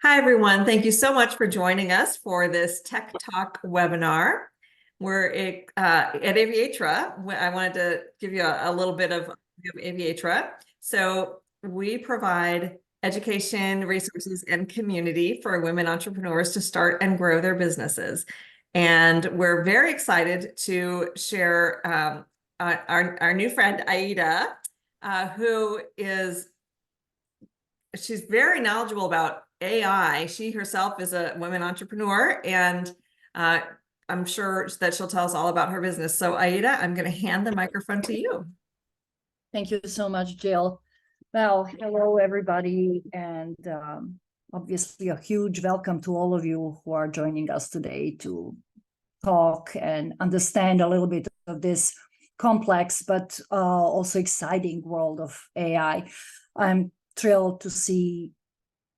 Hi, everyone. Thank you so much for joining us for this Tech Talk webinar. We're at Aviatra. I wanted to give you a little bit of Aviatra. So we provide education, resources, and community for women entrepreneurs to start and grow their businesses. And we're very excited to share our new friend, Aida, she's very knowledgeable about AI. She herself is a women entrepreneur, and I'm sure that she'll tell us all about her business. So Aida, I'm going to hand the microphone to you. Thank you so much, Jill. Well, hello, everybody, and obviously a huge welcome to all of you who are joining us today to talk and understand a little bit of this complex but also exciting world of AI. I'm thrilled to see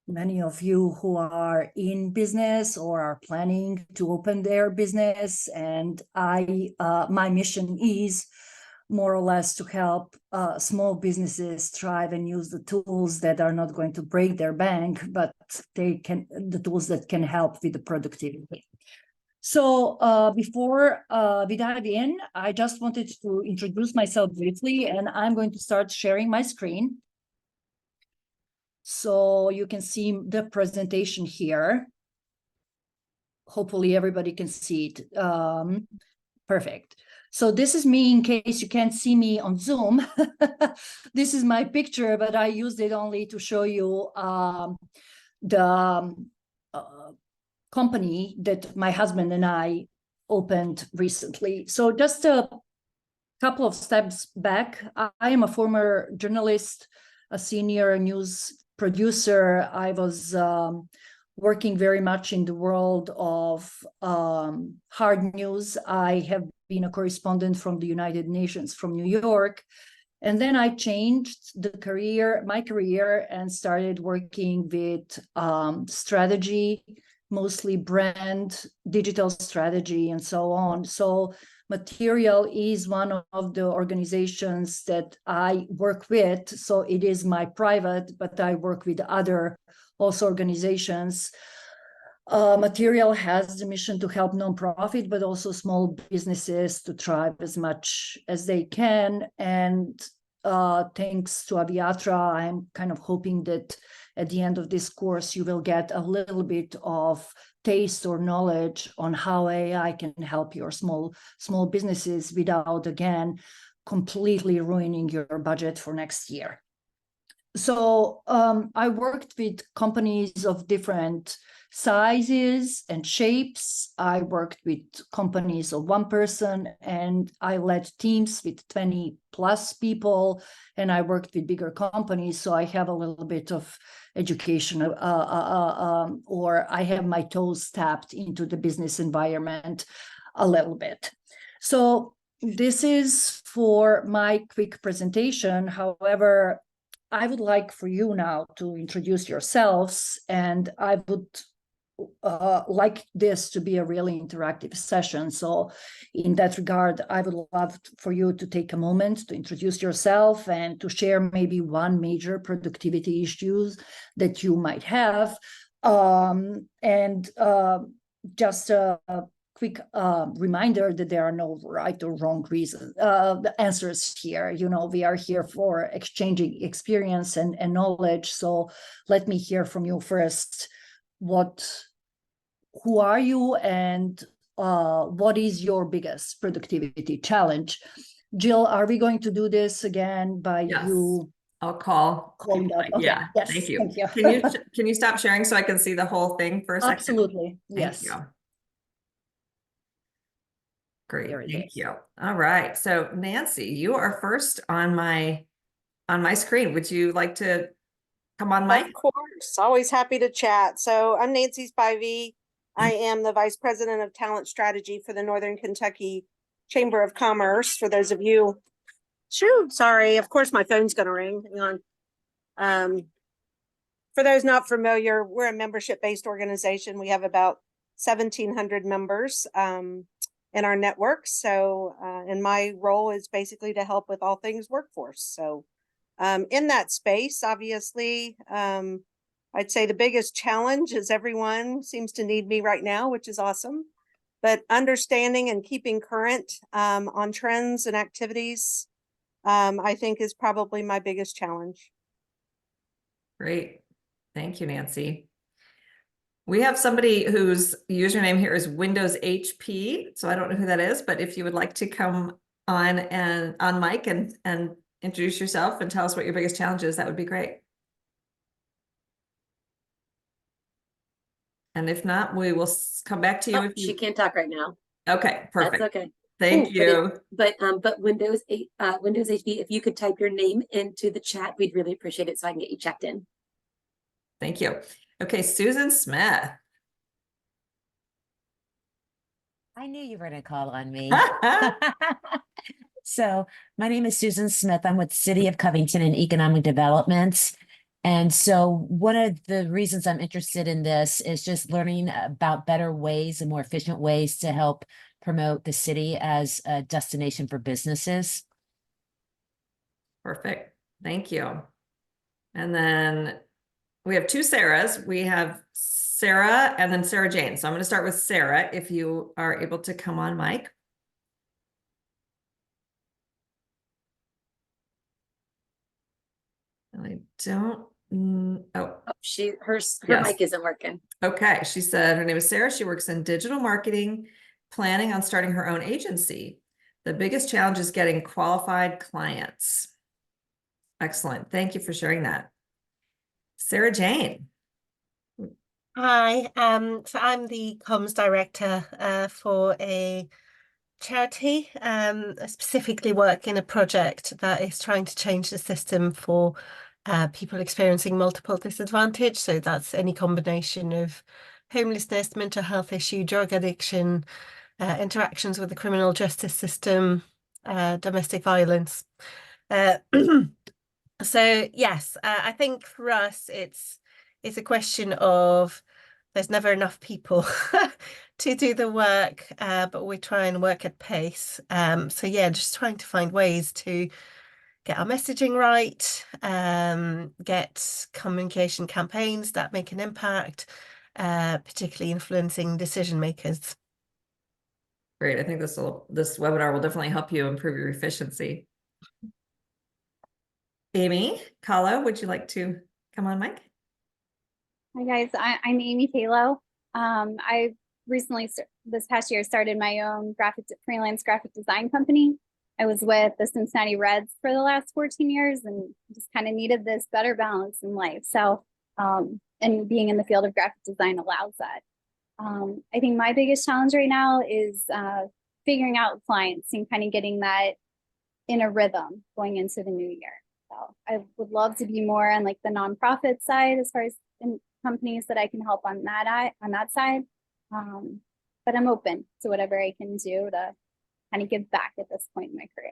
many of you who are in business or are planning to open their business, and my mission is more or less to help small businesses thrive and use the tools that are not going to break their bank, but the tools that can help with the productivity. So before we dive in, I just wanted to introduce myself briefly, and I'm going to start sharing my screen. So you can see the presentation here. Hopefully everybody can see it. Perfect. So this is me in case you can't see me on Zoom. This is my picture, but I used it only to show you the company that my husband and I opened recently. So just a couple of steps back, I am a former journalist, a senior news producer. I was working very much in the world of hard news. I have been a correspondent from the United Nations from New York. And then I changed my career, and started working with strategy, mostly brand, digital strategy, and so on. So Material is one of the organizations that I work with. So it is my private, but I work with other also organizations. Material has the mission to help nonprofit, but also small businesses to thrive as much as they can. And thanks to Aviatra, I'm kind of hoping that at the end of this course, you will get a little bit of taste or knowledge on how AI can help your small businesses without, again, completely ruining your budget for next year. So I worked with companies of different sizes and shapes. I worked with companies of one person, and I led teams with 20 plus people, and I worked with bigger companies. So I have a little bit of education, or I have my toes tapped into the business environment a little bit. So this is for my quick presentation. However, I would like for you now to introduce yourselves, and I would like this to be a really interactive session. So in that regard, I would love for you to take a moment to introduce yourself and to share maybe one major productivity issues that you might have. Just a quick reminder that there are no right or wrong reasons, the answers here. You know, we are here for exchanging experience and knowledge. So let me hear from you first. Who are you, and what is your biggest productivity challenge? Jill, are we going to do this again by you? I'll call. Okay. Yeah. Yes. Thank you. Thank you. Can you stop sharing so I can see the whole thing for a second? Absolutely. Yes. Thank you. Great. Thank you. All right. So Nancy, you are first on my screen. Would you like to come on mic? Of course. Always happy to chat. So I'm Nancy Spivey. I am the Vice President of Talent Strategy for the Northern Kentucky Chamber of Commerce. For those of you, sorry, of course my phone's going to ring. Hang on. For those not familiar, we're a membership-based organization. We have about 1,700 members in our network. So, and my role is basically to help with all things workforce. So, in that space, obviously, I'd say the biggest challenge is everyone seems to need me right now, which is awesome. But understanding and keeping current on trends and activities, I think is probably my biggest challenge. Great. Thank you, Nancy. We have somebody whose username here is Windows HP. So I don't know who that is, but if you would like to come on mic and introduce yourself and tell us what your biggest challenge is, that would be great. And if not, we will come back to you. Oh, she can't talk right now. Okay, perfect. That's okay. Thank you. But Windows HP, if you could type your name into the chat, we'd really appreciate it so I can get you checked in. Thank you. Okay, Susan Smith. I knew you were going to call on me. So my name is Susan Smith. I'm with City of Covington and Economic Development. And so one of the reasons I'm interested in this is just learning about better ways and more efficient ways to help promote the city as a destination for businesses. Perfect. Thank you. And then we have two Sarahs. We have Sarah and then Sarah Jane. So I'm going to start with Sarah, if you are able to come on mic. I don't. Oh, Her Yes. mic isn't working. Okay. She said her name is Sarah. She works in digital marketing, planning on starting her own agency. The biggest challenge is getting qualified clients. Excellent. Thank you for sharing that. Sarah Jane. Hi, so I'm the comms director for a charity. I specifically work in a project that is trying to change the system for people experiencing multiple disadvantage. So that's any combination of homelessness, mental health issue, drug addiction, interactions with the criminal justice system, domestic violence. So yes, I think for us it's a question of there's never enough people to do the work, but we try and work at pace. So yeah, just trying to find ways to get our messaging right, get communication campaigns that make an impact, particularly influencing decision makers. Great. I think this webinar will definitely help you improve your efficiency. Amy Kahlo, would you like to come on mic? Hi guys, I'm Amy Kahlo. I recently, this past year, started my own freelance graphic design company. I was with the Cincinnati Reds for the last 14 years and just kind of needed this better balance in life. So, and being in the field of graphic design allows that. I think my biggest challenge right now is figuring out clients and kind of getting that in a rhythm going into the new year. So I would love to be more on like the nonprofit side as far as in companies that I can help on that side. But I'm open to whatever I can do to kind of give back at this point in my career.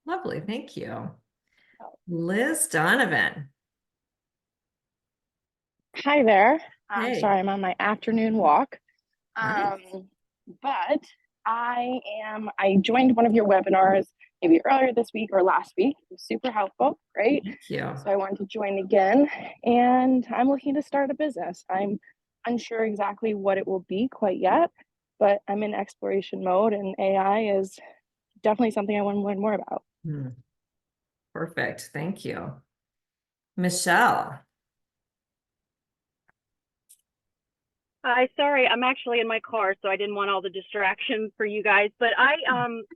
Lovely. Thank you. Liz Donovan. Hi there. Hey. Sorry, I'm on my afternoon walk. Nice. But I joined one of your webinars maybe earlier this week or last week. It was super helpful. Great. Thank you. So I wanted to join again, and I'm looking to start a business. I'm unsure exactly what it will be quite yet, but I'm in exploration mode, and AI is definitely something I want to learn more about. Perfect. Thank you. Michelle. Hi, sorry, I'm actually in my car, so I didn't want all the distractions for you guys. But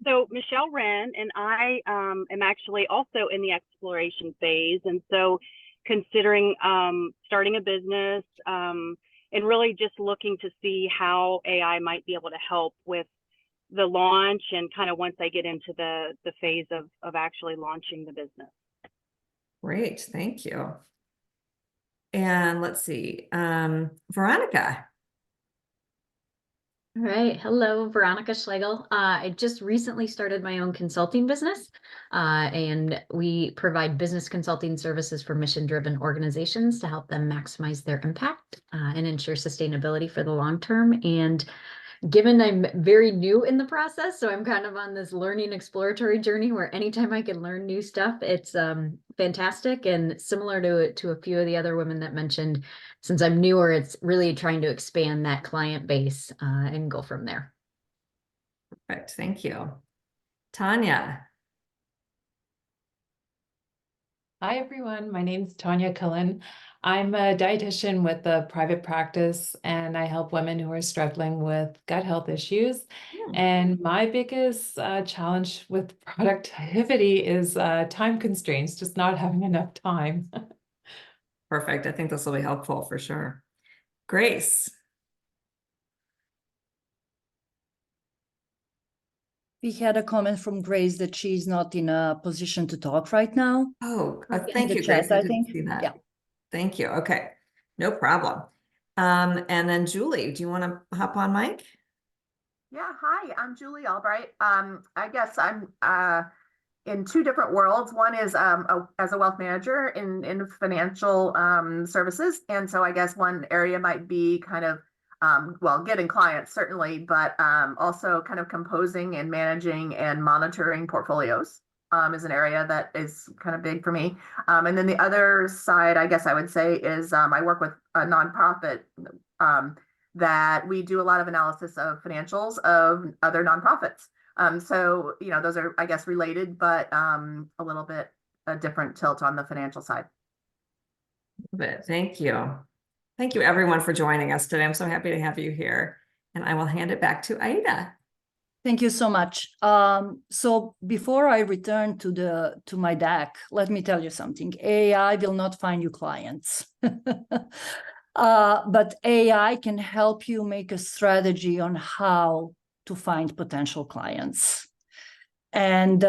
so Michelle Wren, and I am actually also in the exploration phase, and so considering starting a business and really just looking to see how AI might be able to help with the launch and kind of once I get into the phase of actually launching the business. Great. Thank you. And let's see, Veronica. All right. Hello, Veronica Schlegel. I just recently started my own consulting business, and we provide business consulting services for mission-driven organizations to help them maximize their impact and ensure sustainability for the long term. And given I'm very new in the process, so I'm kind of on this learning exploratory journey where anytime I can learn new stuff, it's fantastic. And similar to a few of the other women that mentioned, since I'm newer, it's really trying to expand that client base and go from there. Perfect. Thank you. Tanya. Hi, everyone. My name's Tanya Cullen. I'm a dietitian with a private practice, and I help women who are struggling with gut health issues. And my biggest challenge with productivity is time constraints, just not having enough time. Perfect. I think this will be helpful for sure. Grace. We had a comment from Grace that she's not in a position to talk right now. Oh, In thank the you, chat, Grace. I I didn't think. see that. Yeah. Thank you. Okay. No problem. And then Julie, do you want to hop on mic? Yeah, hi, I'm Julie Albright. I guess I'm in two different worlds. One is as a wealth manager in financial services. And so I guess one area might be kind of, well, getting clients certainly, but also kind of composing and managing and monitoring portfolios is an area that is kind of big for me. And then the other side, I guess I would say, is I work with a nonprofit that we do a lot of analysis of financials of other nonprofits. So, you know, those are, I guess, related, but a little bit a different tilt on the financial side. Thank you. Thank you everyone for joining us today. I'm so happy to have you here. And I will hand it back to Aida. Thank you so much. So before I return to my deck, let me tell you something. AI will not find you clients. But AI can help you make a strategy on how to find potential clients. And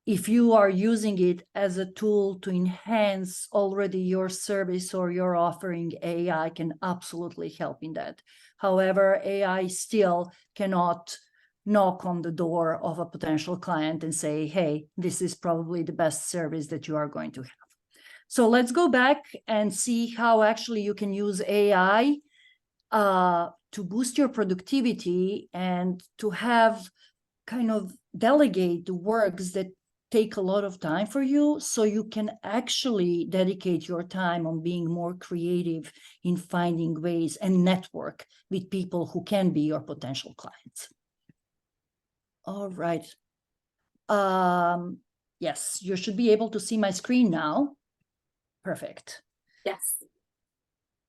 if you are using it as a tool to enhance already your service or your offering, AI can absolutely help in that. However, AI still cannot knock on the door of a potential client and say, hey, this is probably the best service that you are going to have. So let's go back and see how actually you can use AI to boost your productivity and to have kind of delegate the works that take a lot of time for you, so you can actually dedicate your time on being more creative in finding ways and network with people who can be your potential clients. All right. Yes, you should be able to see my screen now. Perfect. Yes.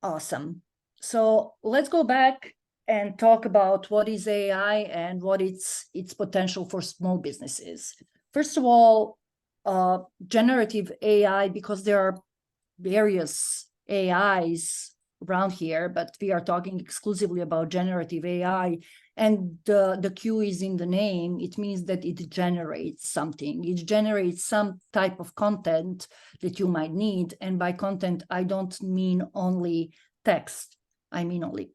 Awesome. So let's go back and talk about what is AI and what its potential for small businesses. First of all, generative AI, because there are various AIs around here, but we are talking exclusively about generative AI, and the Q is in the name. It means that it generates something. It generates some type of content that you might need. And by content, I don't mean only text. I mean only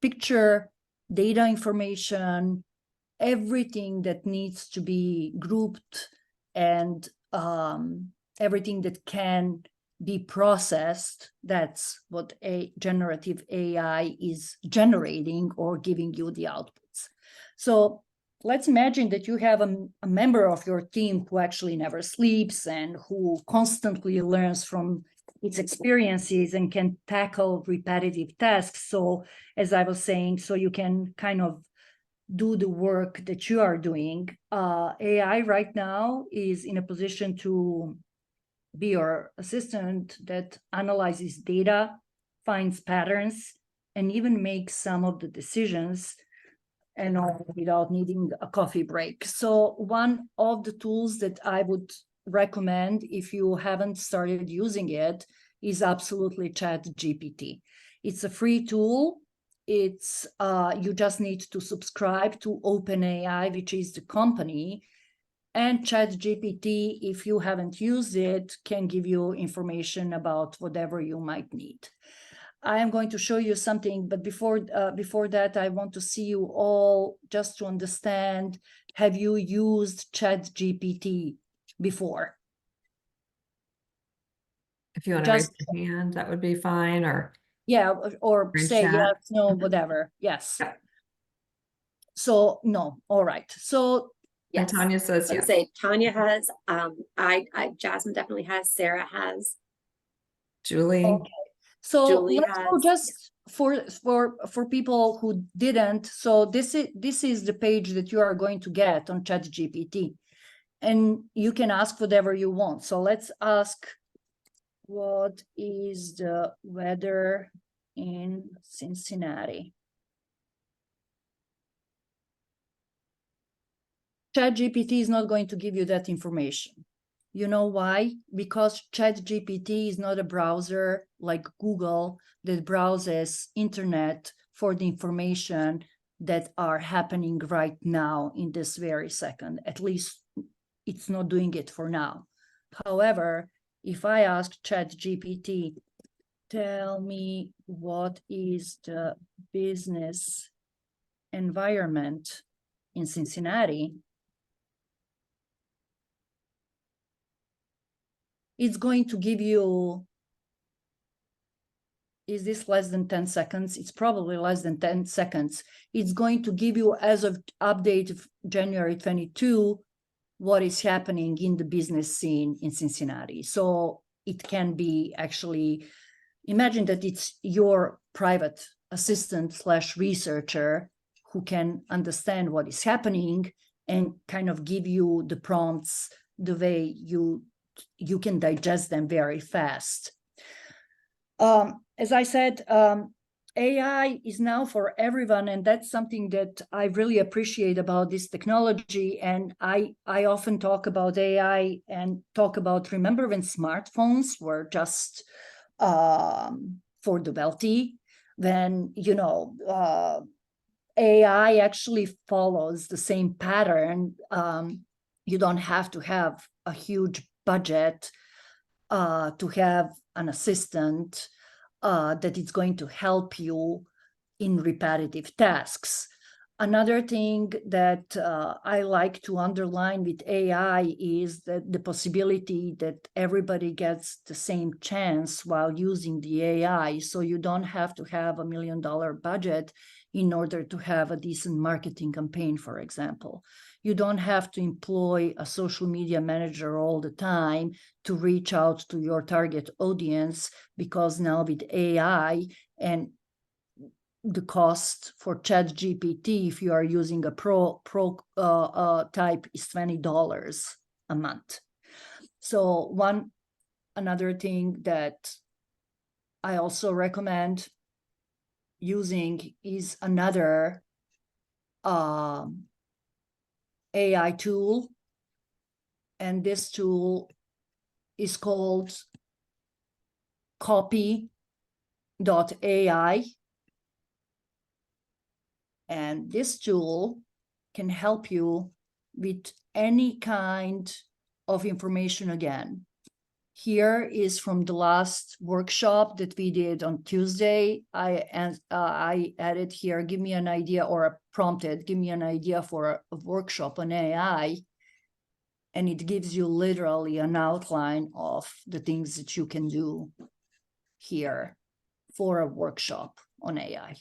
picture, data information, everything that needs to be grouped, and everything that can be processed. That's what a generative AI is generating or giving you the outputs. So let's imagine that you have a member of your team who actually never sleeps and who constantly learns from its experiences and can tackle repetitive tasks. So as I was saying, so you can kind of do the work that you are doing. AI right now is in a position to be your assistant that analyzes data, finds patterns, and even makes some of the decisions, and all without needing a coffee break. So one of the tools that I would recommend, if you haven't started using it, is absolutely ChatGPT. It's a free tool. It's you just need to subscribe to OpenAI, which is the company, and ChatGPT, if you haven't used it, can give you information about whatever you might need. I am going to show you something, but before that, I want to see you all just to understand, have you used ChatGPT before? If you want to raise your hand, that would be fine. Or Yeah, or in say chat. yes, no, whatever. Yes. Yeah. So no, all right. So And Yes. Tanya says I would yes. say Tanya has, Jasmine definitely has, Sarah has, Julie. okay. So Julie let's go has. just for people who didn't. So this is the page that you are going to get on ChatGPT, and you can ask whatever you want. So let's ask, what is the weather in Cincinnati? ChatGPT is not going to give you that information. You know why? Because ChatGPT is not a browser like Google that browses internet for the information that are happening right now in this very second. At least it's not doing it for now. However, if I ask ChatGPT, tell me what is the business environment in Cincinnati, it's going to give you, is this less than 10 seconds? It's probably less than 10 seconds. It's going to give you, as of update of January 22, what is happening in the business scene in Cincinnati. So it can be actually, imagine that it's your private assistant / researcher who can understand what is happening and kind of give you the prompts the way you can digest them very fast. As I said, AI is now for everyone, and that's something that I really appreciate about this technology. And I often talk about AI and talk about, remember when smartphones were just for the wealthy? Then, you know, AI actually follows the same pattern. You don't have to have a huge budget to have an assistant that is going to help you in repetitive tasks. Another thing that I like to underline with AI is that the possibility that everybody gets the same chance while using the AI. So you don't have to have $1 million budget in order to have a decent marketing campaign, for example. You don't have to employ a social media manager all the time to reach out to your target audience, because now with AI and the cost for ChatGPT, if you are using a pro type, is $20 a month. So another thing that I also recommend using is another AI tool, and this tool is called copy.ai. And this tool can help you with any kind of information again. Here is from the last workshop that we did on Tuesday. I added here, give me an idea, or prompted, give me an idea for a workshop on AI. And it gives you literally an outline of the things that you can do here for a workshop on AI.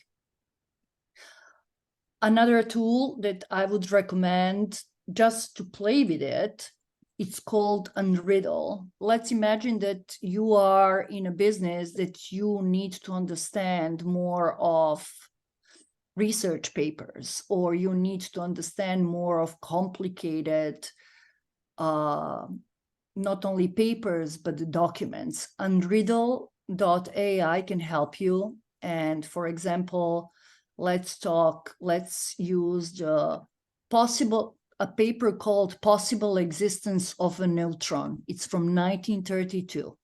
Another tool that I would recommend just to play with it, it's called Unriddle. Let's imagine that you are in a business that you need to understand more of research papers, or you need to understand more of complicated, not only papers, but the documents. Unriddle.ai can help you. And for example, let's use a paper called Possible Existence of a Neutron. It's from 1932.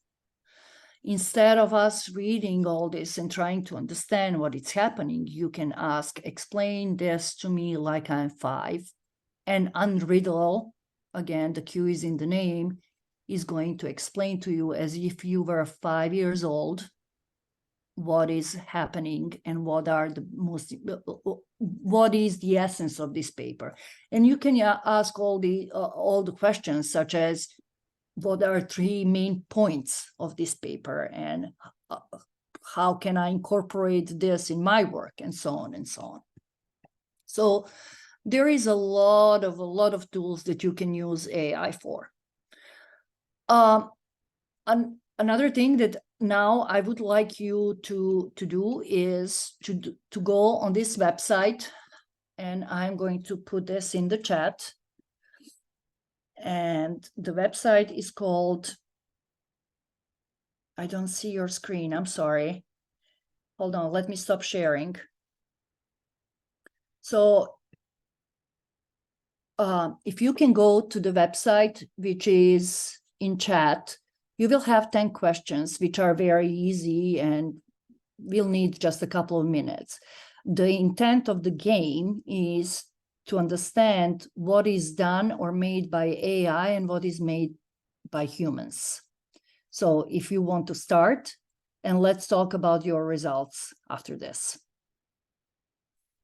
Instead of us reading all this and trying to understand what is happening, you can ask, explain this to me like I'm 5. And Unriddle, again, the Q is in the name, is going to explain to you as if you were 5 years old what is happening and what is the essence of this paper. And you can ask all the questions, such as, what are 3 main points of this paper, and how can I incorporate this in my work, and so on and so on. So there is a lot of tools that you can use AI for. Another thing that now I would like you to do is to go on this website, and I'm going to put this in the chat. And the website is called, I don't see your screen, I'm sorry. Hold on, let me stop sharing. So if you can go to the website, which is in chat, you will have 10 questions, which are very easy and will need just a couple of minutes. The intent of the game is to understand what is done or made by AI and what is made by humans. So if you want to start, and let's talk about your results after this.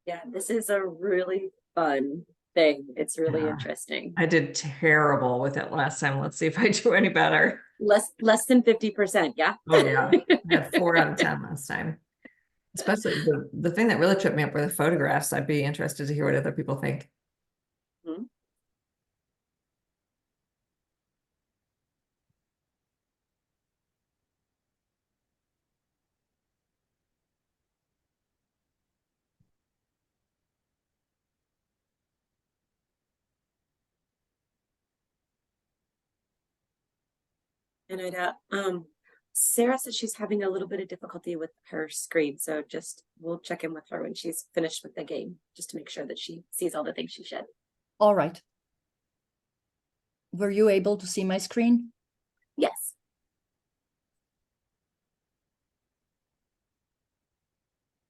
Yeah, this is a really fun thing. It's really Yeah. interesting. I did terrible with it last time. Let's see if I do any better. Less than 50%, yeah? Oh yeah, I had 4 out of 10 last time. Especially the thing that really tripped me up were the photographs. I'd be interested to hear what other people think. Hmm. And Ida, Sarah said she's having a little bit of difficulty with her screen, so just we'll check in with her when she's finished with the game, just to make sure that she sees all the things she should. All right. Were you able to see my screen? Yes.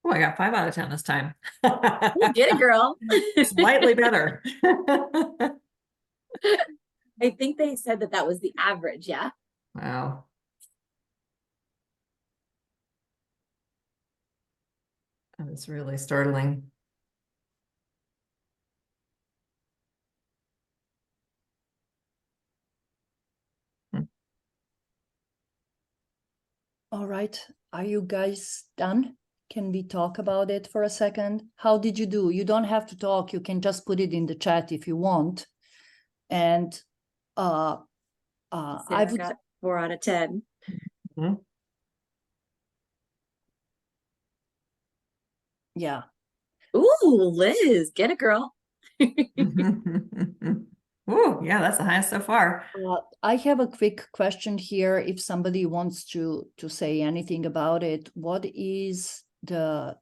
Oh, I got 5 out of 10 this time. Ooh, get it, girl. Slightly better. I think they said that was the average, yeah? Wow. That was really startling. All right. Are you guys done? Can we talk about it for a second? How did you do? You don't have to talk. You can just put it in the chat if you want. And I would got 4 out of 10. Mm-hmm. Yeah. Ooh, Liz, get it, girl. Ooh, yeah, that's the highest so far. I have a quick question here. If somebody wants to say anything about it, what is the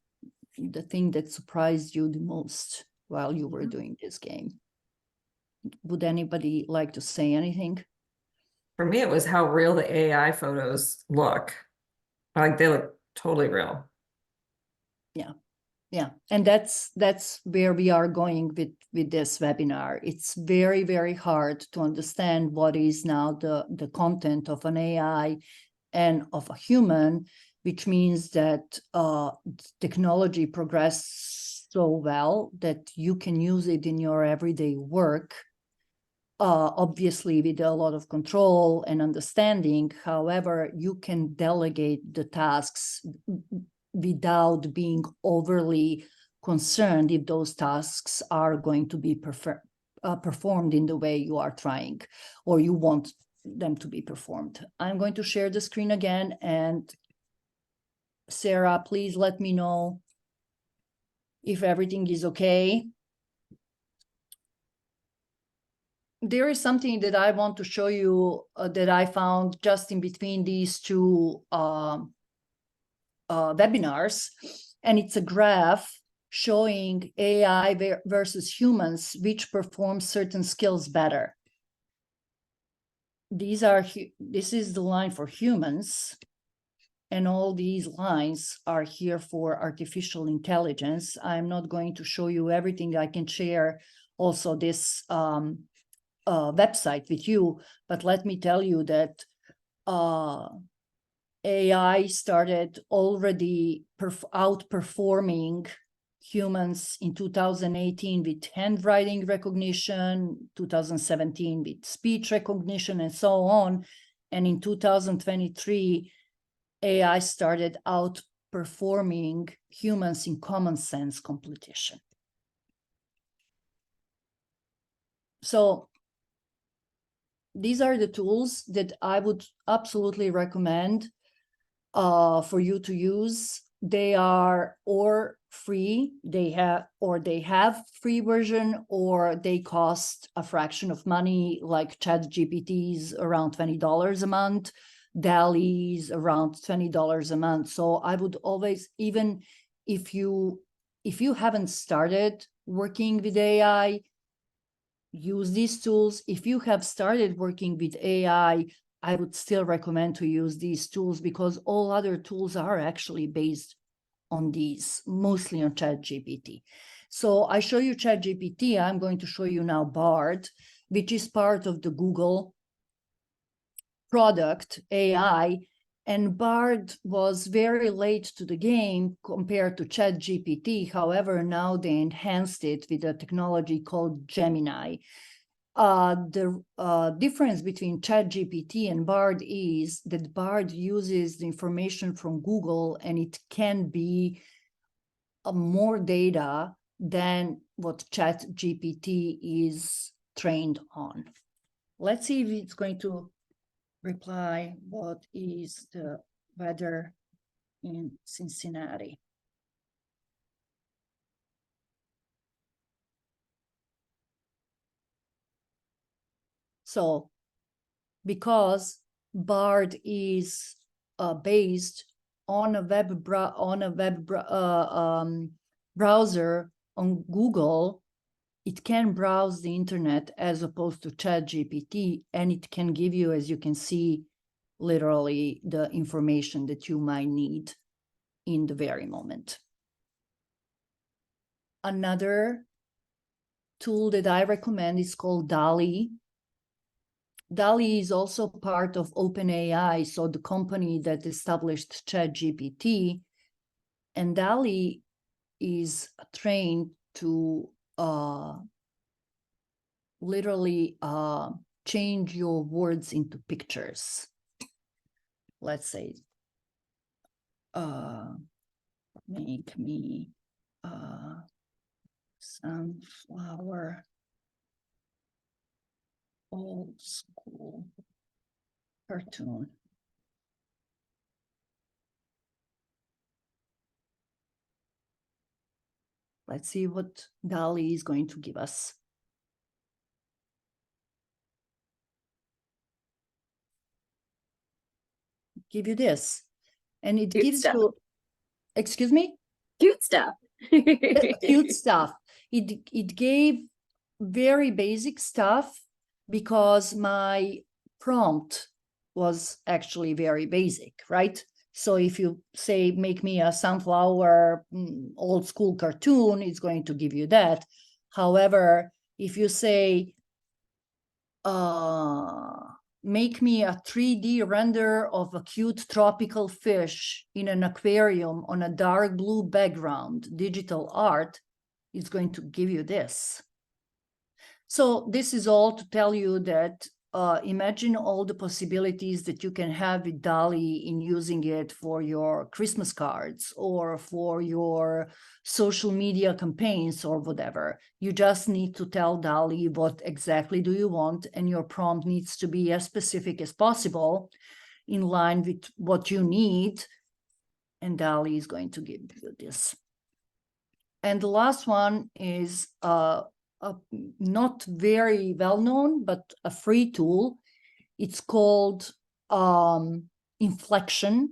thing that surprised you the most while you were doing this game? Would anybody like to say anything? For me, it was how real the AI photos look. Like they look totally real. Yeah. Yeah, and that's where we are going with this webinar. It's very, very hard to understand what is now the content of an AI and of a human, which means that technology progressed so well that you can use it in your everyday work, obviously with a lot of control and understanding. However, you can delegate the tasks without being overly concerned if those tasks are going to be performed in the way you are trying or you want them to be performed. I'm going to share the screen again, and Sarah, please let me know if everything is okay. There is something that I want to show you that I found just in between these two webinars, and it's a graph showing AI versus humans, which perform certain skills better. This is the line for humans, and all these lines are here for artificial intelligence. I'm not going to show you everything. I can share also this website with you, but let me tell you that AI started already outperforming humans in 2018 with handwriting recognition, 2017 with speech recognition, and so on. And in 2023, AI started outperforming humans in common sense competition. So these are the tools that I would absolutely recommend for you to use. They are or free, they have free version, or they cost a fraction of money, like ChatGPT's around $20 a month, DALL-E's around $20 a month. So I would always, even if you haven't started working with AI, use these tools. If you have started working with AI, I would still recommend to use these tools, because all other tools are actually based on these, mostly on ChatGPT. So I show you ChatGPT. I'm going to show you now Bard, which is part of the Google product AI. And Bard was very late to the game compared to ChatGPT. However, now they enhanced it with a technology called Gemini. The difference between ChatGPT and Bard is that Bard uses the information from Google, and it can be more data than what ChatGPT is trained on. Let's see if it's going to reply. What is the weather in Cincinnati? So because Bard is based on a browser on Google, it can browse the internet as opposed to ChatGPT, and it can give you, as you can see, literally the information that you might need in the very moment. Another tool that I recommend is called DALL-E. DALL-E is also part of OpenAI, so the company that established ChatGPT, and DALL-E is trained to literally change your words into pictures. Let's say, make me sunflower old school cartoon. Let's see what DALL-E is going to give us. Give you this, and it Cute gives stuff. you, excuse me? Cute stuff. Cute stuff. It gave very basic stuff because my prompt was actually very basic, right? So if you say, make me a sunflower old school cartoon, it's going to give you that. However, if you say, make me a 3D render of a cute tropical fish in an aquarium on a dark blue background, digital art, it's going to give you this. So this is all to tell you that imagine all the possibilities that you can have with DALL-E in using it for your Christmas cards or for your social media campaigns or whatever. You just need to tell DALL-E what exactly do you want, and your prompt needs to be as specific as possible in line with what you need, and DALL-E is going to give you this. And the last one is not very well known, but a free tool. It's called Inflection,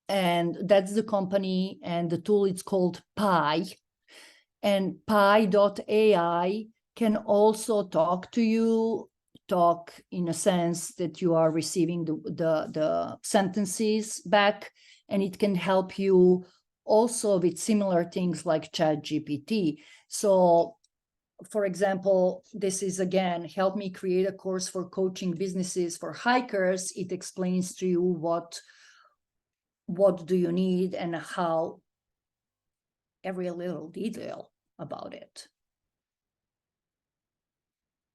and that's the company, and the tool is called Pi. And Pi.ai can also talk to you, talk in a sense that you are receiving the sentences back, and it can help you also with similar things like ChatGPT. So for example, this is again, help me create a course for coaching businesses for hikers. It explains to you what do you need and how, every little detail about it.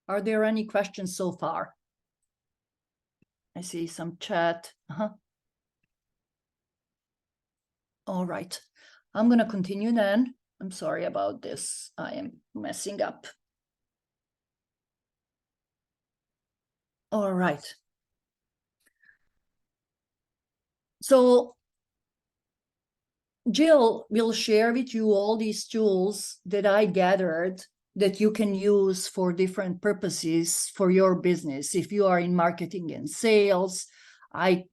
Are there any questions so far? I see some chat. All right, I'm going to continue then. I'm sorry about this. I am messing up. All right. So Jill will share with you all these tools that I gathered that you can use for different purposes for your business. If you are in marketing and sales, I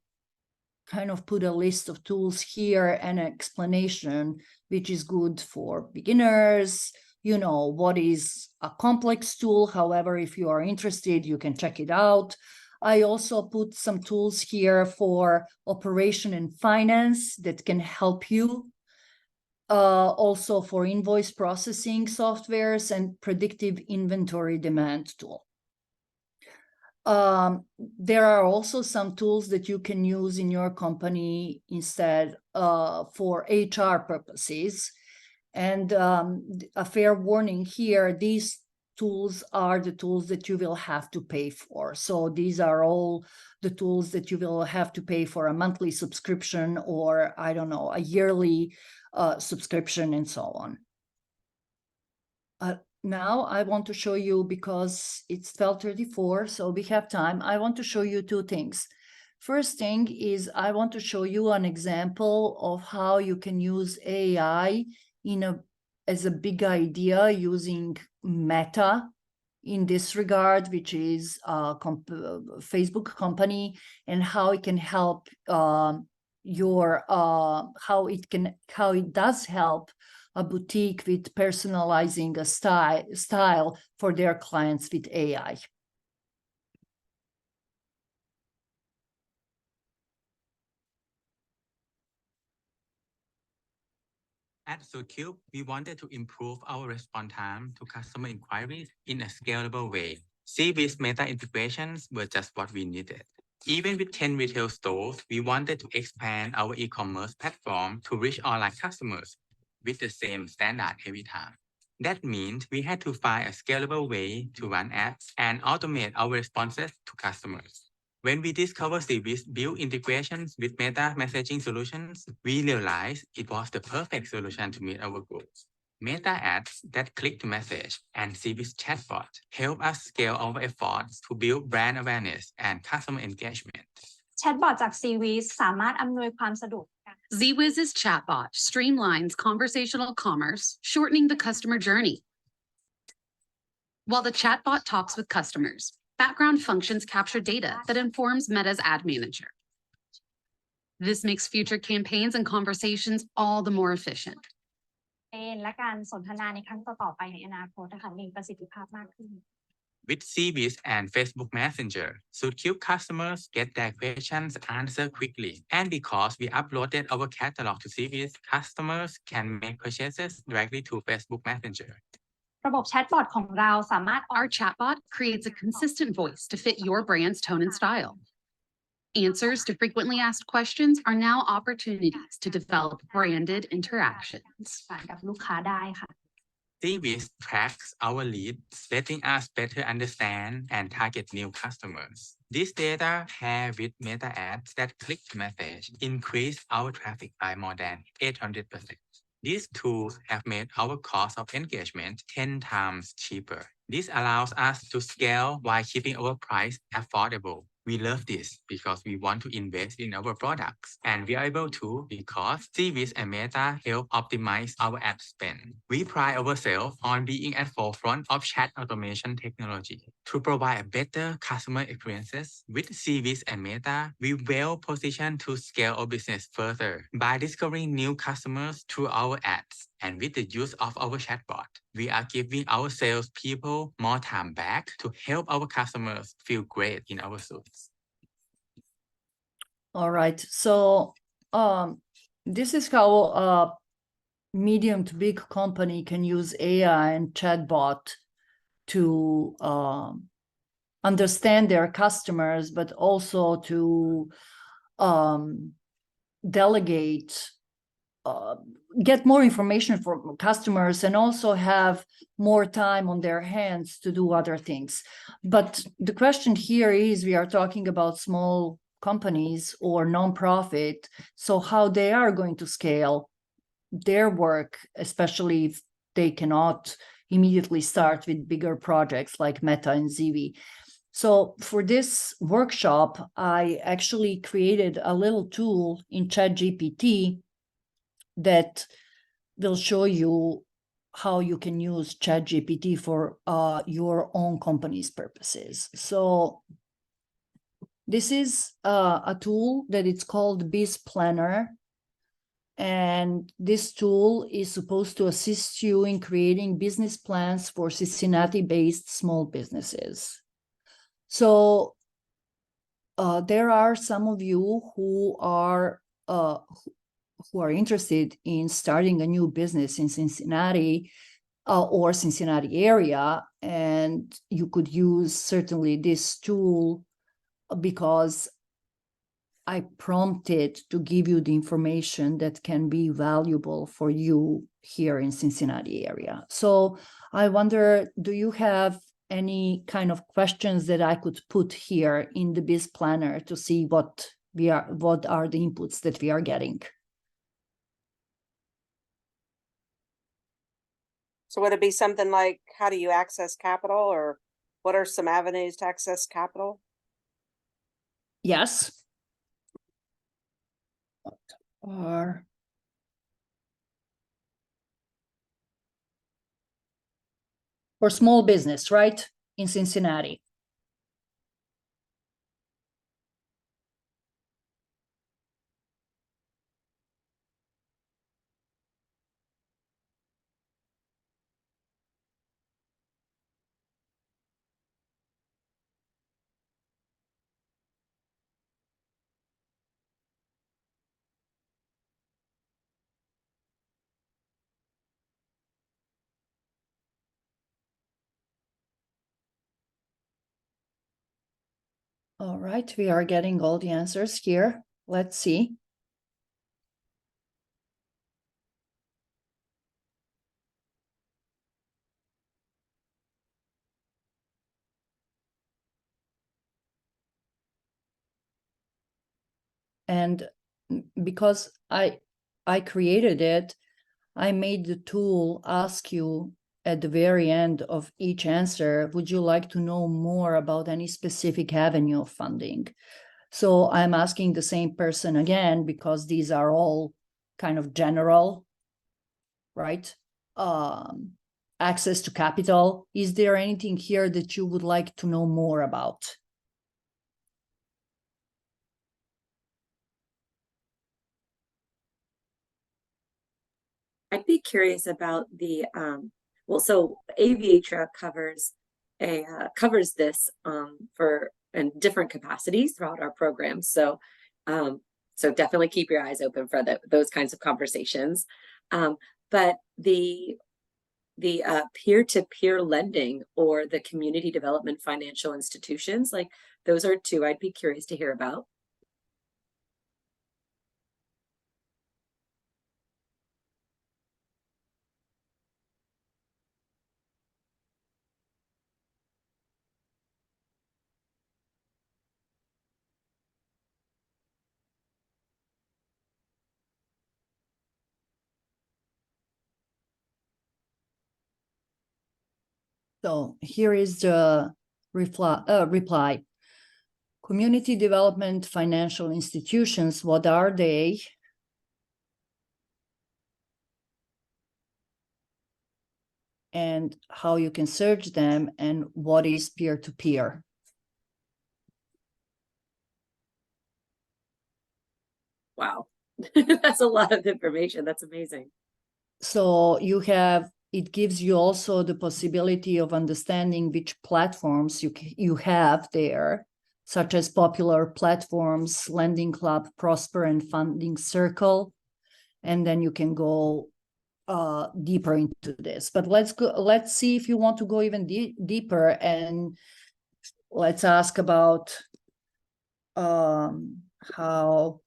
kind of put a list of tools here and an explanation, which is good for beginners. You know, what is a complex tool. However, if you are interested, you can check it out. I also put some tools here for operation and finance that can help you. Also for invoice processing softwares and predictive inventory demand tool. There are also some tools that you can use in your company instead for HR purposes. And a fair warning here, these tools are the tools that you will have to pay for. So these are all the tools that you will have to pay for a monthly subscription or, I don't know, a yearly subscription and so on. Now I want to show you, because it's 12:34, so we have time. I want to show you two things. First thing is I want to show you an example of how you can use AI as a big idea using Meta in this regard, which is a Facebook company, and how it can help how it does help a boutique with personalizing a style for their clients with AI. At SuitCube, we wanted to improve our response time to customer inquiries in a scalable way. CV's Meta integrations were just what we needed. Even with 10 retail stores, we wanted to expand our e-commerce platform to reach online customers with the same standard every time. That means we had to find a scalable way to run ads and automate our responses to customers. When we discovered CV's built integrations with Meta messaging solutions, we realized it was the perfect solution to meet our goals. Meta ads that click to message and CV's chatbot help us scale our efforts to build brand awareness and customer engagement. Chatbot จาก CViz สามารถอำนวยความสะดวก ZWiz's chatbot streamlines conversational commerce, shortening the customer journey. While the chatbot talks with customers, background functions capture data that informs Meta's ad manager. This makes future campaigns and conversations all the more efficient. และการสนทนาในครั้งต่อๆไปในอนาคตนะคะมีประสิทธิภาพมากขึ้น With CViz and Facebook Messenger, SuitCube customers get their questions answered quickly. And because we uploaded our catalog to CViz, customers can make purchases directly to Facebook Messenger. ระบบแชทบอทของเราสามารถ Our chatbot creates a consistent voice to fit your brand's tone and style. Answers to frequently asked questions are now opportunities to develop branded interactions. กับลูกค้าได้ค่ะ CViz tracks our leads, letting us better understand and target new customers. This data, paired with Meta ads that click to message, increase our traffic by more than 800%. These tools have made our cost of engagement 10 times cheaper. This allows us to scale while keeping our price affordable. We love this because we want to invest in our products, and we are able to because CViz and Meta help optimize our ad spend. We pride ourselves on being at forefront of chat automation technology to provide better customer experiences. With CViz and Meta, we well positioned to scale our business further by discovering new customers through our ads. And with the use of our chatbot, we are giving our salespeople more time back to help our customers feel great in our suites. All right. So this is how a medium to big company can use AI and chatbot to understand their customers, but also to delegate get more information from customers and also have more time on their hands to do other things. But the question here is, we are talking about small companies or nonprofit, so how they are going to scale their work, especially if they cannot immediately start with bigger projects like Meta and Zivi. So for this workshop, I actually created a little tool in ChatGPT that will show you how you can use ChatGPT for your own company's purposes. So this is a tool that it's called Biz Planner. And this tool is supposed to assist you in creating business plans for Cincinnati-based small businesses. So there are some of you who are interested in starting a new business in Cincinnati or Cincinnati area, and you could use certainly this tool because I prompted to give you the information that can be valuable for you here in Cincinnati area. So I wonder, do you have any kind of questions that I could put here in the Biz Planner to see what are the inputs that we are getting? So would it be something like, how do you access capital, or what are some avenues to access capital? Yes. Or for small business, right? In Cincinnati. All right, we are getting all the answers here. Let's see. And because I created it, I made the tool ask you at the very end of each answer, would you like to know more about any specific avenue of funding? So I'm asking the same person again, because these are all kind of general, right? Access to capital. Is there anything here that you would like to know more about? I'd be curious about the well, so Aviatra covers this for in different capacities throughout our program. So so definitely keep your eyes open for those kinds of conversations. But the peer-to-peer lending or the community development financial institutions, like those are two I'd be curious to hear about. So here is the reply. Community development financial institutions, what are they? And how you can search them, and what is peer-to-peer? Wow, that's a lot of information. That's amazing. So it gives you also the possibility of understanding which platforms you have there, such as popular platforms, Lending Club, Prosper, and Funding Circle. And then you can go deeper into this. But let's see if you want to go even deeper, and let's ask about how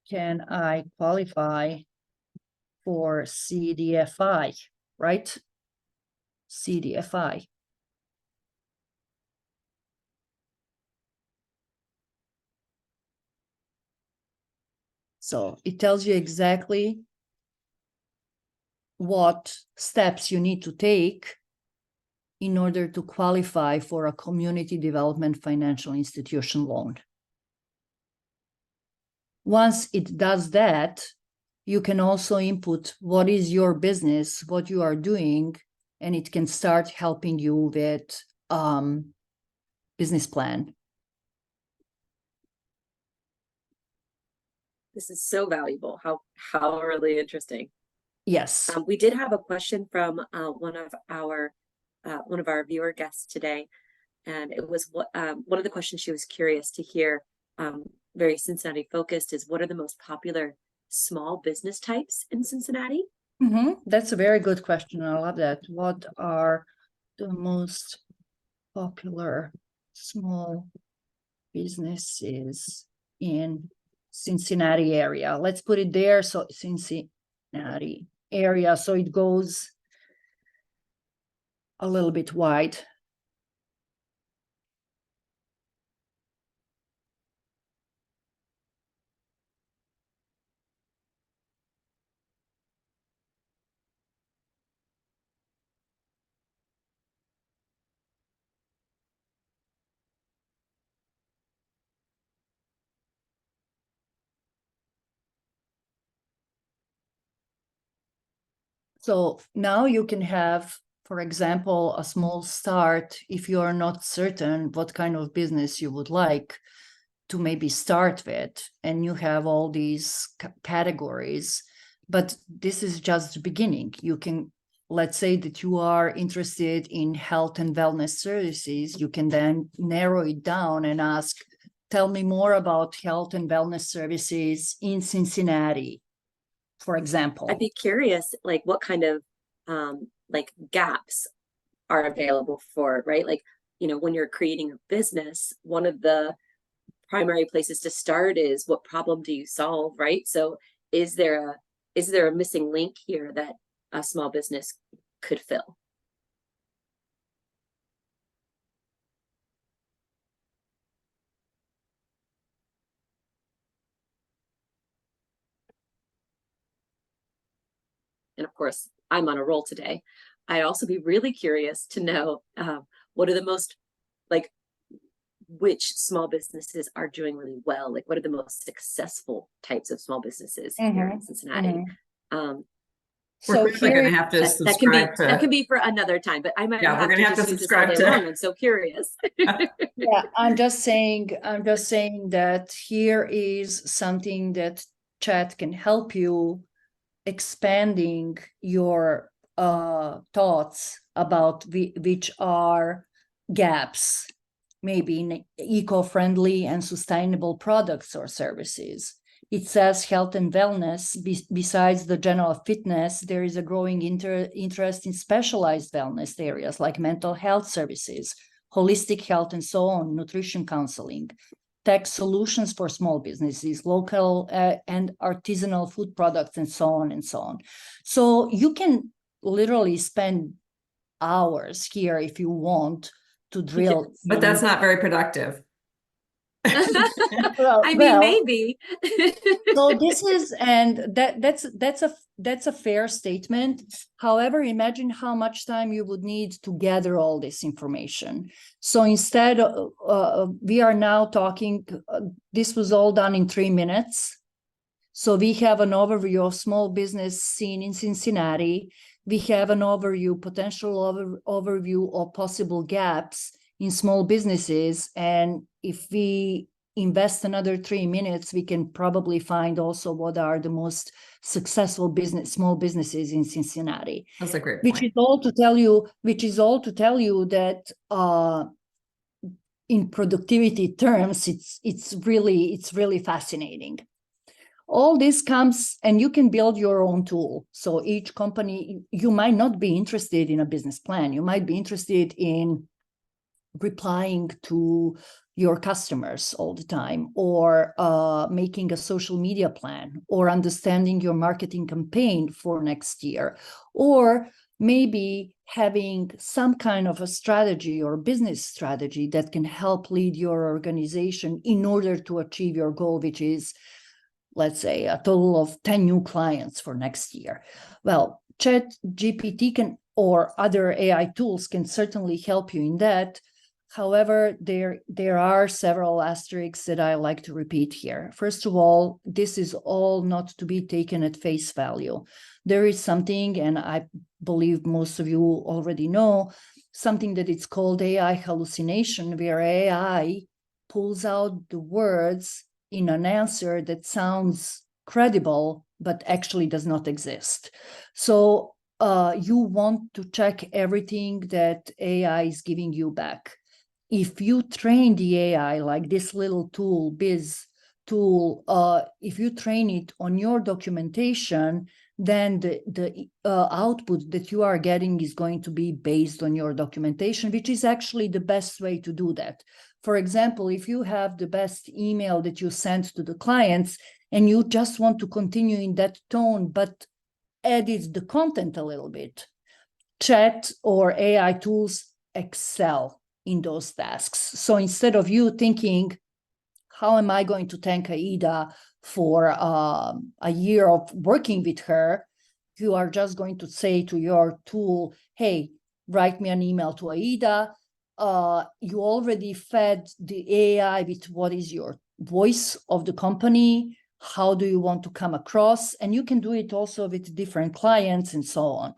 can I qualify for CDFI, right? CDFI. So it tells you exactly what steps you need to take in order to qualify for a community development financial institution loan. Once it does that, you can also input what is your business, what you are doing, and it can start helping you with business plan. This is so valuable. How really interesting. Yes. We did have a question from one of our viewer guests today, and it was one of the questions she was curious to hear, very Cincinnati focused, is what are the most popular small business types in Cincinnati? That's a very good question. I love that. What are the most popular small businesses in Cincinnati area? Let's put it there. So Cincinnati area. So it goes a little bit wide. So now you can have, for example, a small start if you are not certain what kind of business you would like to maybe start with, and you have all these categories, but this is just the beginning. You can, let's say that you are interested in health and wellness services, you can then narrow it down and ask, tell me more about health and wellness services in Cincinnati, for example. I'd be curious, like what kind of like gaps are available for, right? Like, you know, when you're creating a business, one of the primary places to start is what problem do you solve, right? So is there a missing link here that a small business could fill? And of course, I'm on a roll today. I'd also be really curious to know what are the most, like, which small businesses are doing really well? Like, what are the most successful types of small businesses here in Cincinnati? So we're going to have to subscribe that can be for another time, but I might we're going to have to subscribe to. I'm so curious. Yeah, I'm just saying that here is something that chat can help you expanding your thoughts about which are gaps, maybe in eco-friendly and sustainable products or services. It says health and wellness. Besides the general fitness, there is a growing interest in specialized wellness areas like mental health services, holistic health, and so on, nutrition counseling, tech solutions for small businesses, local and artisanal food products, and so on and so on. So you can literally spend hours here if you want to drill. But that's not very productive. Maybe. So this is, and that's a fair statement. However, imagine how much time you would need to gather all this information. So instead, we are now talking, this was all done in 3 minutes. So we have an overview of small business scene in Cincinnati. We have an potential overview of possible gaps in small businesses. And if we invest another 3 minutes, we can probably find also what are the most successful small businesses in Cincinnati. That's a great point. Which is all to tell you that in productivity terms, it's really fascinating. All this comes, and you can build your own tool. So each company, you might not be interested in a business plan. You might be interested in replying to your customers all the time, or making a social media plan, or understanding your marketing campaign for next year, or maybe having some kind of a strategy or business strategy that can help lead your organization in order to achieve your goal, which is let's say a total of 10 new clients for next year. Well, ChatGPT can, or other AI tools can certainly help you in that. However, there are several asterisks that I like to repeat here. First of all, this is all not to be taken at face value. There is something, and I believe most of you already know, something that it's called AI hallucination, where AI pulls out the words in an answer that sounds credible, but actually does not exist. So you want to check everything that AI is giving you back. If you train the AI, like this little tool, Biz tool, if you train it on your documentation, then the output that you are getting is going to be based on your documentation, which is actually the best way to do that. For example, if you have the best email that you send to the clients and you just want to continue in that tone, but edit the content a little bit, chat or AI tools excel in those tasks. So instead of you thinking, how am I going to thank Aida for a year of working with her, you are just going to say to your tool, hey, write me an email to Aida. You already fed the AI with what is your voice of the company, how do you want to come across, and you can do it also with different clients and so on.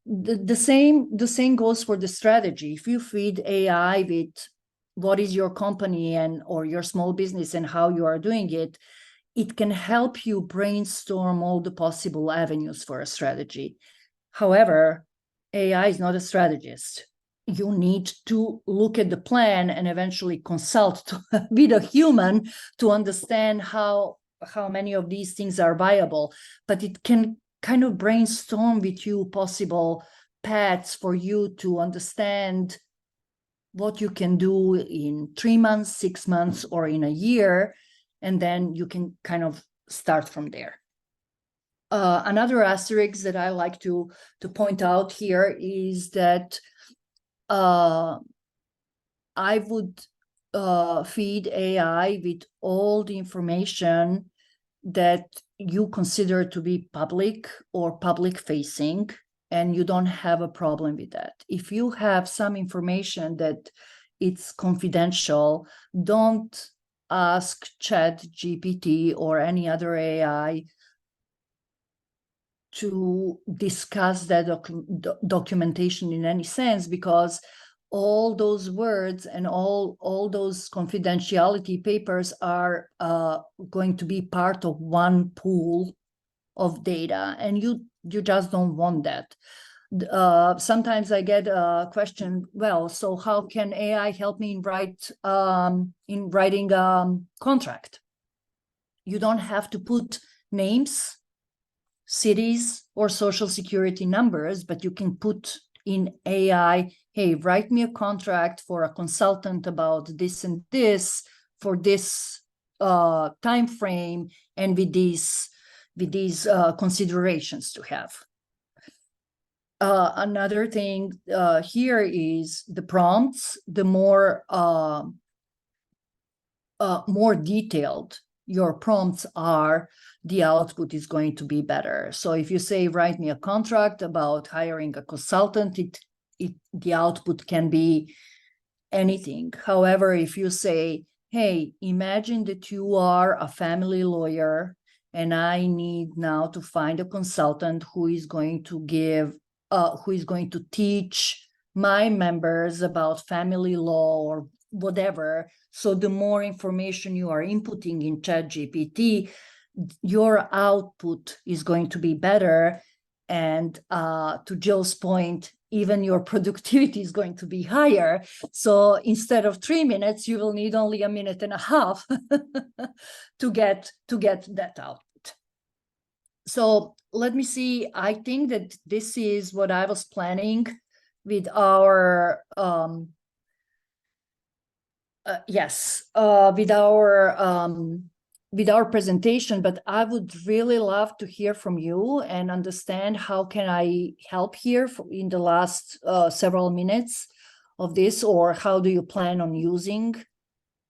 The same goes for the strategy. If you feed AI with what is your company and or your small business and how you are doing it, it can help you brainstorm all the possible avenues for a strategy. However, AI is not a strategist. You need to look at the plan and eventually consult with a human to understand how many of these things are viable, but it can kind of brainstorm with you possible paths for you to understand what you can do in 3 months, 6 months, or in a year, and then you can kind of start from there. Another asterisk that I like to point out here is that I would feed AI with all the information that you consider to be public or public facing, and you don't have a problem with that. If you have some information that it's confidential, don't ask ChatGPT or any other AI to discuss that documentation in any sense, because all those words and all those confidentiality papers are going to be part of one pool of data, and you just don't want that. Sometimes I get a question, well, so how can AI help me in writing contract? You don't have to put names, cities, or social security numbers, but you can put in AI, hey, write me a contract for a consultant about this and this for this time frame and with these considerations to have. Another thing here is the prompts. The more detailed your prompts are, the output is going to be better. So if you say, write me a contract about hiring a consultant, the output can be anything. However, if you say, hey, imagine that you are a family lawyer and I need now to find a consultant who is going to teach my members about family law or whatever. So the more information you are inputting in ChatGPT, your output is going to be better. And to Jill's point, even your productivity is going to be higher. So instead of 3 minutes, you will need only 1.5 minutes to get that output. So let me see. I think that this is what I was planning with our with our presentation, but I would really love to hear from you and understand how can I help here in the last several minutes of this, or how do you plan on using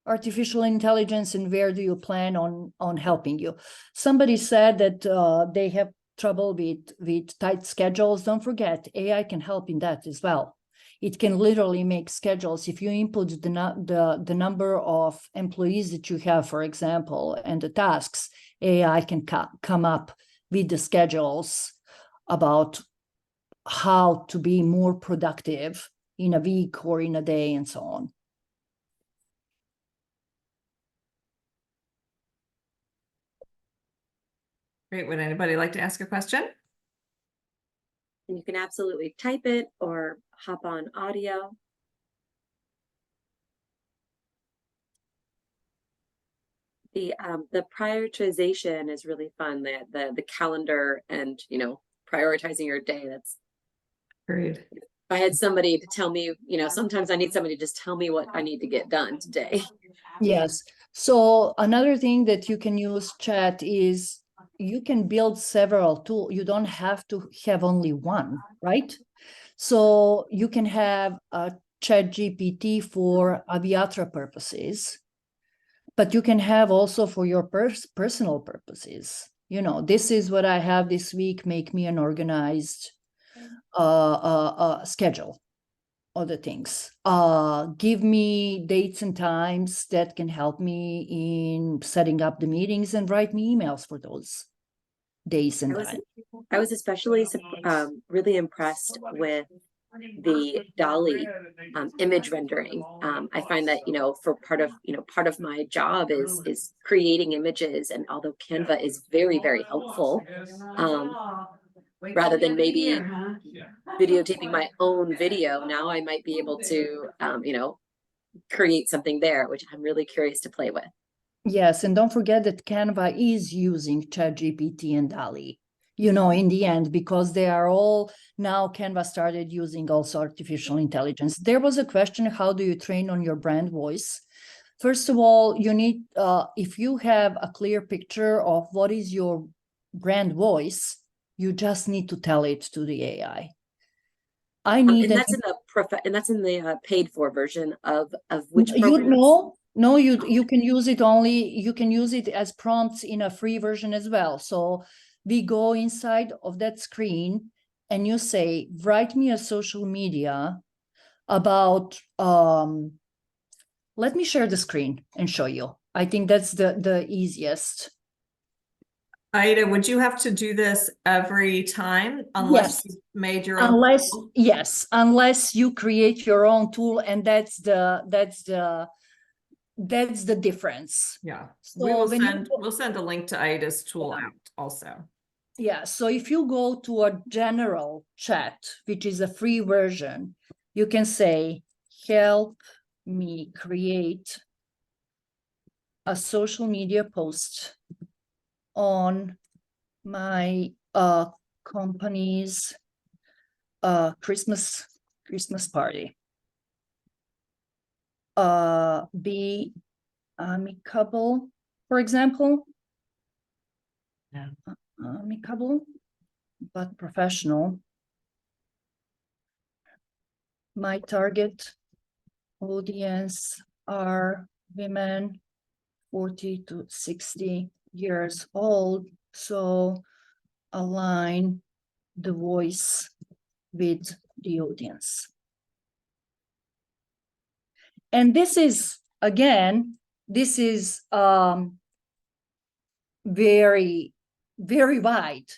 artificial intelligence, and where do you plan on helping you? Somebody said that they have trouble with tight schedules. Don't forget, AI can help in that as well. It can literally make schedules. If you input the number of employees that you have, for example, and the tasks, AI can come up with the schedules about how to be more productive in a week or in a day and so on. Great. Would anybody like to ask a question? And you can absolutely type it or hop on audio. The prioritization is really fun. The calendar and, you know, prioritizing your day. That's great. If I had somebody to tell me, you know, sometimes I need somebody to just tell me what I need to get done today. Yes. So another thing that you can use chat is you can build several tools. You don't have to have only one, right? So you can have a chat GPT for Aviatra purposes, but you can have also for your personal purposes. You know, this is what I have this week. Make me an organized schedule. Other things. Give me dates and times that can help me in setting up the meetings and write me emails for those days and times. I was especially really impressed with the DALL-E image rendering. I find that, you know, for part of my job is creating images, and although Canva is very, very helpful, rather than maybe videotaping my own video, now I might be able to, you know, create something there, which I'm really curious to play with. Yes, and don't forget that Canva is using ChatGPT and DALL-E, you know, in the end, because they are all now Canva started using also artificial intelligence. There was a question, how do you train on your brand voice? First of all, you need, if you have a clear picture of what is your brand voice, you just need to tell it to the AI. I need and that's in the paid for version of which program? No, you can use it you can use it as prompts in a free version as well. So we go inside of that screen and you say, write me a social media about, let me share the screen and show you. I think that's the easiest. Aida, would you have to do this every time unless you made your own? Unless you create your own tool, and that's the difference. Yeah. So we'll send a link to Aida's tool out also. Yeah, so if you go to a general chat, which is a free version, you can say, help me create a social media post on my company's Christmas party. Be amicable, for example. Yeah. Amicable, but professional. My target audience are women 40 to 60 years old, so align the voice with the audience. And this is, again, this is very, very wide.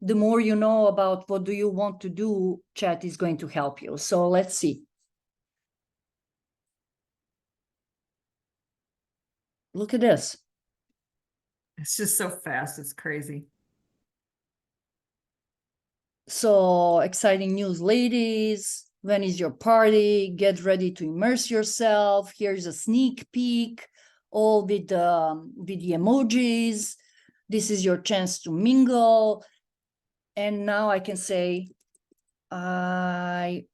The more you know about what do you want to do, chat is going to help you. So let's see. Look at this. It's just so fast. It's crazy. So exciting news, ladies. When is your party? Get ready to immerse yourself. Here's a sneak peek, all with the emojis. This is your chance to mingle. And now I can say, I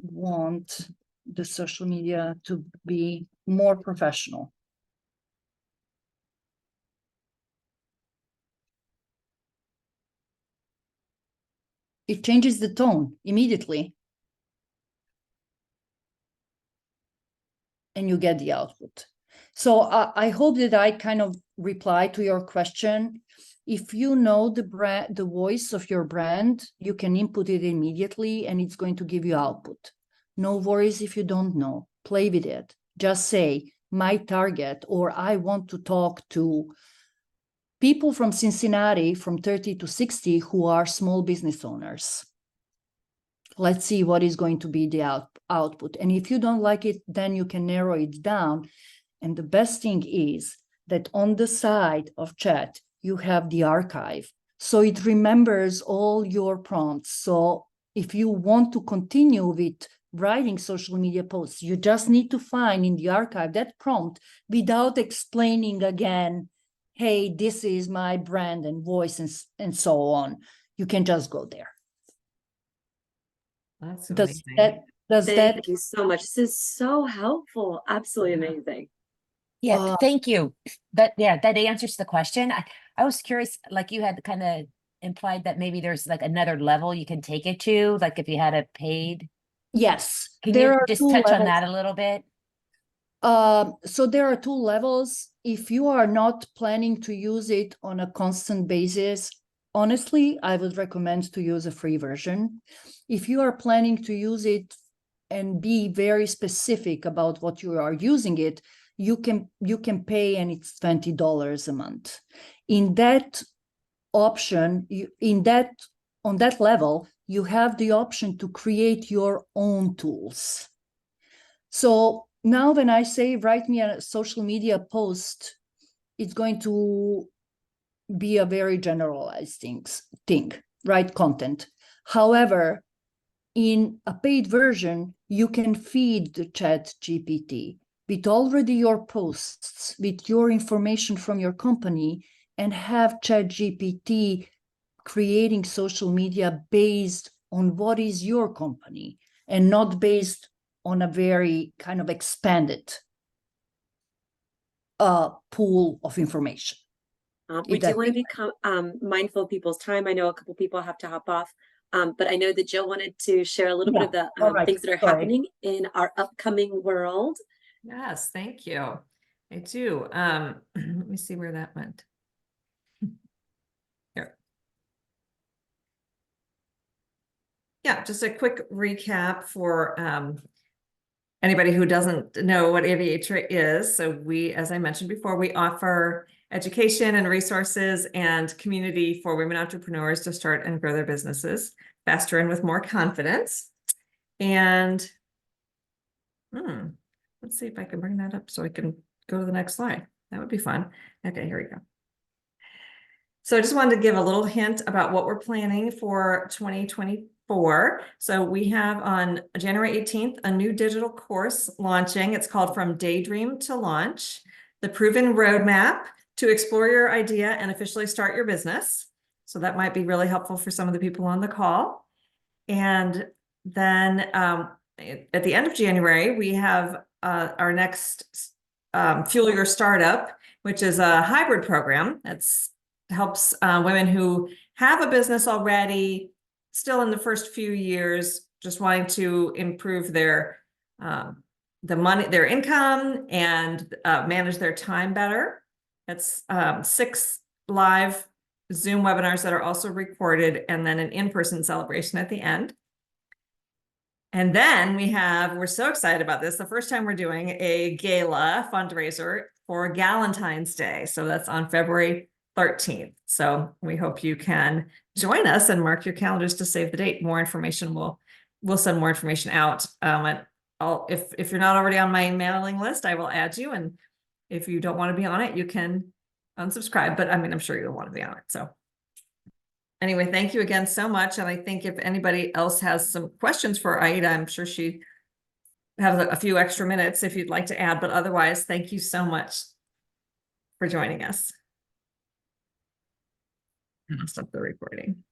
want the social media to be more professional. It changes the tone immediately. And you get the output. So I hope that I kind of reply to your question. If you know the brand, the voice of your brand, you can input it immediately and it's going to give you output. No worries if you don't know. Play with it. Just say, my target, or I want to talk to people from Cincinnati from 30 to 60 who are small business owners. Let's see what is going to be the output. And if you don't like it, then you can narrow it down. And the best thing is that on the side of chat, you have the archive. So it remembers all your prompts. So if you want to continue with writing social media posts, you just need to find in the archive that prompt without explaining again, hey, this is my brand and voice and so on. You can just go there. That's Does amazing. Thank you so much. This is so helpful. Absolutely amazing. Yeah, thank you. That answers the question. I was curious, like you had kind of implied that maybe there's like another level you can take it to, like if you had a paid. Yes, Can there you are just two touch on levels. that a little bit? So there are two levels. If you are not planning to use it on a constant basis, honestly, I would recommend to use a free version. If you are planning to use it and be very specific about what you are using it, you can pay, and it's $20 a month. In that option, on that level, you have the option to create your own tools. So now when I say write me a social media post, it's going to be a very generalized thing, right? Content. However, in a paid version, you can feed the Chat GPT with already your posts, with your information from your company, and have Chat GPT creating social media based on what is your company and not based on a very kind of expanded pool of information. We do want to become mindful of people's time. I know a couple people have to hop off, but I know that Jill wanted to share a little bit of the things that are happening in our upcoming world. Yes, thank you. I do. Let me see where that went. Here. Yeah, just a quick recap for anybody who doesn't know what Aviatra is. So we, as I mentioned before, we offer education and resources and community for women entrepreneurs to start and grow their businesses faster and with more confidence. And let's see if I can bring that up so I can go to the next slide. That would be fun. Okay, here we go. So I just wanted to give a little hint about what we're planning for 2024. So we have on January 18th, a new digital course launching. It's called From Daydream to Launch, the proven roadmap to explore your idea and officially start your business. So that might be really helpful for some of the people on the call. And then at the end of January, we have our next Fuel Your Startup, which is a hybrid program that's helps women who have a business already, still in the first few years, just wanting to improve their their income and manage their time better. It's 6 live Zoom webinars that are also recorded, and then an in-person celebration at the end. And then we're so excited about this. The first time we're doing a gala fundraiser for Galentine's Day. So that's on February 13th. So we hope you can join us and mark your calendars to save the date. More information, we'll send more information out. If you're not already on my mailing list, I will add you. And if you don't want to be on it, you can unsubscribe. But I mean, I'm sure you'll want to be on it. So anyway, thank you again so much. And I think if anybody else has some questions for Aida, I'm sure she has a few extra minutes if you'd like to add. But otherwise, thank you so much for joining us. I'll stop the recording.